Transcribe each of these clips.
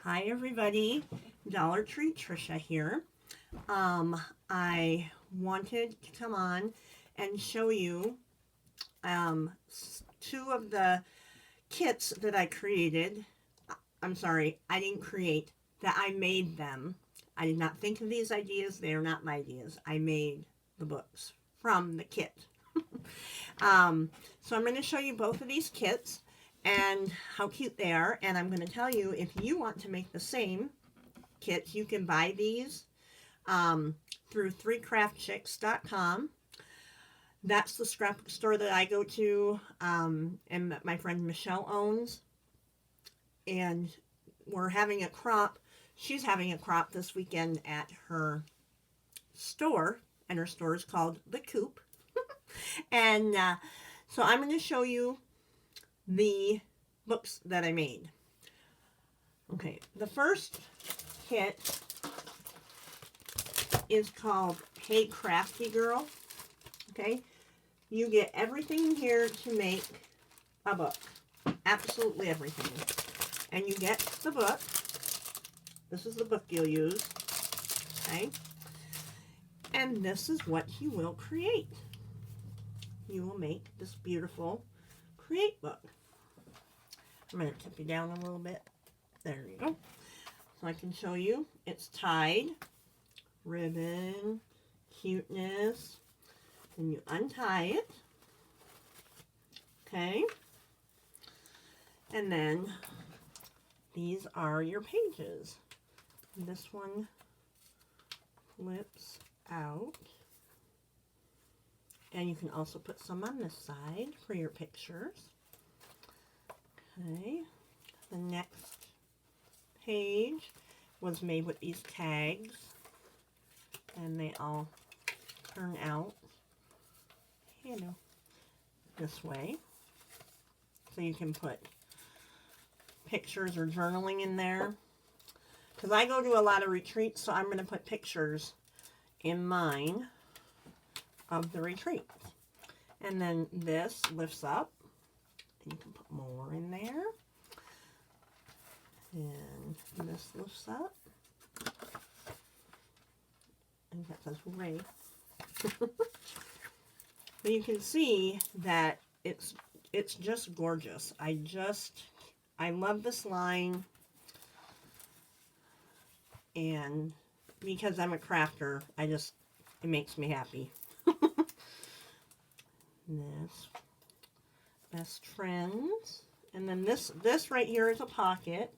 Hi everybody, Dollar Tree Trisha here. I wanted to come on and show you two of the kits that I created. I'm sorry, I didn't create, that I made them. I did not think of these ideas, they are not my ideas. I made the books from the kit. um, so I'm going to show you both of these kits and how cute they are, and I'm going to tell you if you want to make the same kits, you can buy these through 3craftchicks.com. That's the scrapbook store that I go to, and my friend Michelle owns. And we're having a crop. She's having a crop this weekend at her store, and her store is called The Coop. And so I'm going to show you the books that I made. Okay, the first kit is called Hey Crafty Girl. Okay, you get everything here to make a book. Absolutely everything. And you get the book. This is the book you'll use. Okay, and this is what you will create. You will make this beautiful create book. I'm going to tip you down a little bit. There you go. So I can show you. It's tied, ribbon, cuteness, and you untie it. Okay. And then these are your pages. This one flips out. And you can also put some on this side for your pictures. Okay. The next page was made with these tags. And they all turn out, you know, this way. So you can put pictures or journaling in there. Because I go to a lot of retreats, so I'm going to put pictures in mine of the retreat. And then this lifts up, and you can put more in there. And this lifts up. And that says hooray. But you can see that it's just gorgeous. I love this line, and because I'm a crafter, it makes me happy. This, best friends, and then this right here is a pocket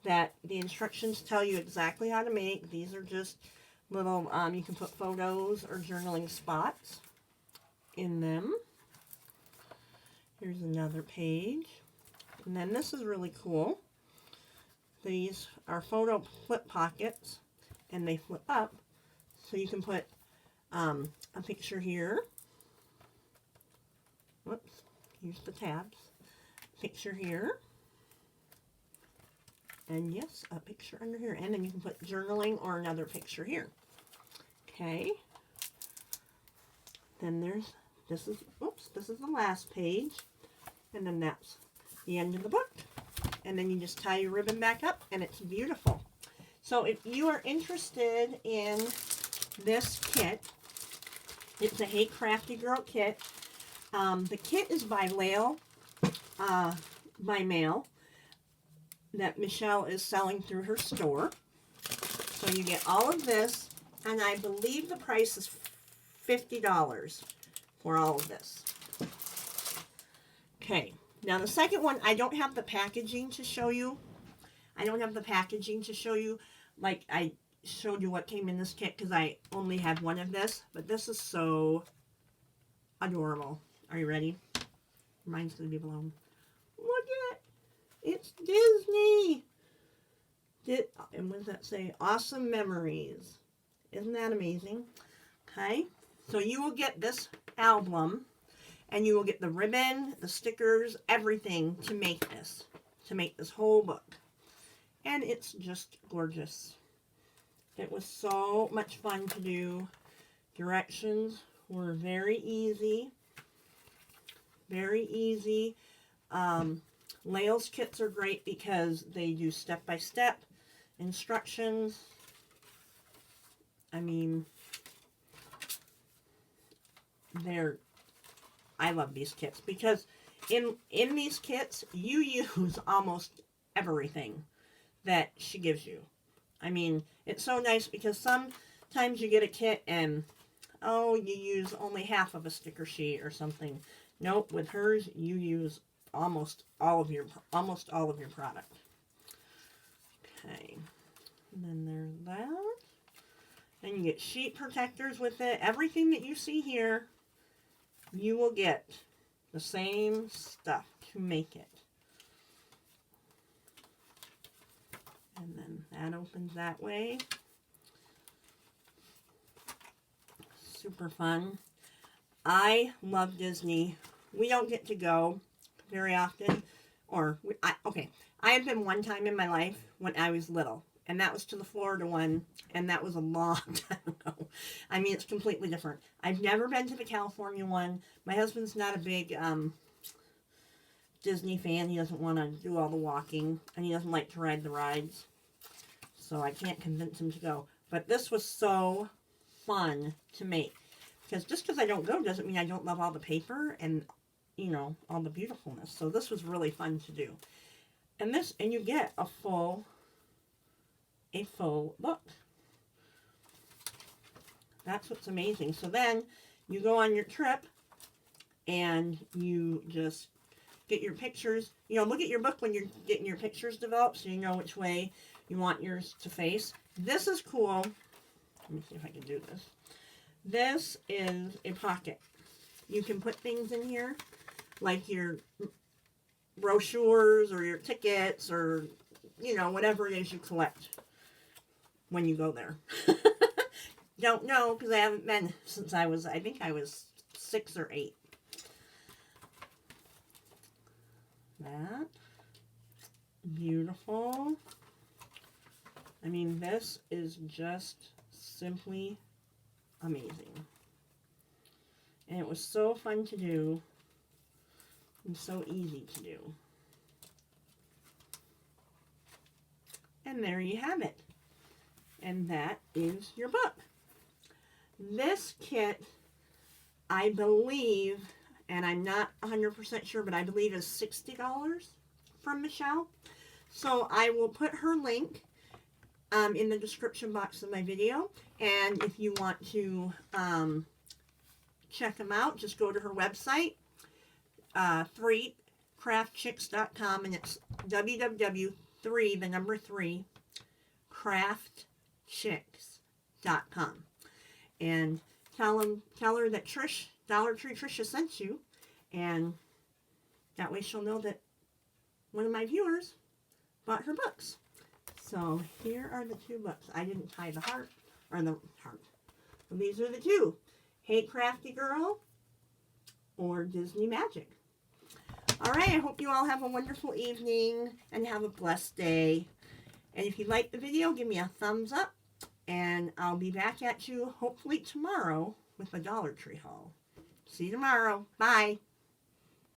that the instructions tell you exactly how to make. These are just little, you can put photos or journaling spots in them. Here's another page. And then this is really cool. These are photo flip pockets, and they flip up, so you can put a picture here. Whoops, use the tabs. Picture here. And yes, a picture under here. And then you can put journaling or another picture here. Okay. Then this is the last page. And then that's the end of the book. And then you just tie your ribbon back up, and it's beautiful. So if you are interested in this kit, it's a Hey Crafty Girl kit. The kit is by Lael My Mail that Michelle is selling through her store. So you get all of this, and I believe the price is $50 for all of this. Okay, now the second one, I don't have the packaging to show you. Like I showed you what came in this kit, because I only had one of this. But this is so adorable. Are you ready? Mine's going to be blown. Look at it. It's Disney. And what does that say? Awesome Memories. Isn't that amazing? Okay. So you will get this album, and you will get the ribbon, the stickers, everything to make this whole book. And it's just gorgeous. It was so much fun to do. Directions were very easy. Very easy. Lael's kits are great because they do step-by-step instructions. I mean, I love these kits because in these kits, you use almost everything that she gives you. I mean, it's so nice because sometimes you get a kit and, oh, you use only half of a sticker sheet or something. Nope, with hers, you use almost all of your product. Okay, and then there's that. And you get sheet protectors with it. Everything that you see here, you will get the same stuff to make it. And then that opens that way. Super fun. I love Disney. We don't get to go very often. I have been one time in my life when I was little. And that was to the Florida one. And that was a long time ago. I mean, it's completely different. I've never been to the California one. My husband's not a big Disney fan. He doesn't want to do all the walking. And he doesn't like to ride the rides. So I can't convince him to go. But this was so fun to make. Because just because I don't go doesn't mean I don't love all the paper and, you know, all the beautifulness. So this was really fun to do. And you get a full book. That's what's amazing. So then you go on your trip and you just get your pictures. You know, look at your book when you're getting your pictures developed so you know which way you want yours to face. This is cool. Let me see if I can do this. This is a pocket. You can put things in here like your brochures or your tickets or, you know, whatever it is you collect when you go there. Don't know because I haven't been since I think I was 6 or 8. That. Beautiful. I mean, this is just simply amazing. And it was so fun to do and so easy to do. And there you have it. And that is your book. This kit, I believe, and I'm not 100% sure, but I believe is $60 from Michelle. So I will put her link in the description box of my video. And if you want to check them out, just go to her website, 3craftchicks.com, and it's www.3 craftchicks.com. And tell her that Dollar Tree Trisha sent you, and that way she'll know that one of my viewers bought her books. So here are the 2 books. I didn't tie the heart, or the heart. But these are the 2. Hey Crafty Girl, or Disney Magic. Alright, I hope you all have a wonderful evening, and have a blessed day. And if you liked the video, give me a thumbs up, and I'll be back at you hopefully tomorrow with a Dollar Tree haul. See you tomorrow. Bye.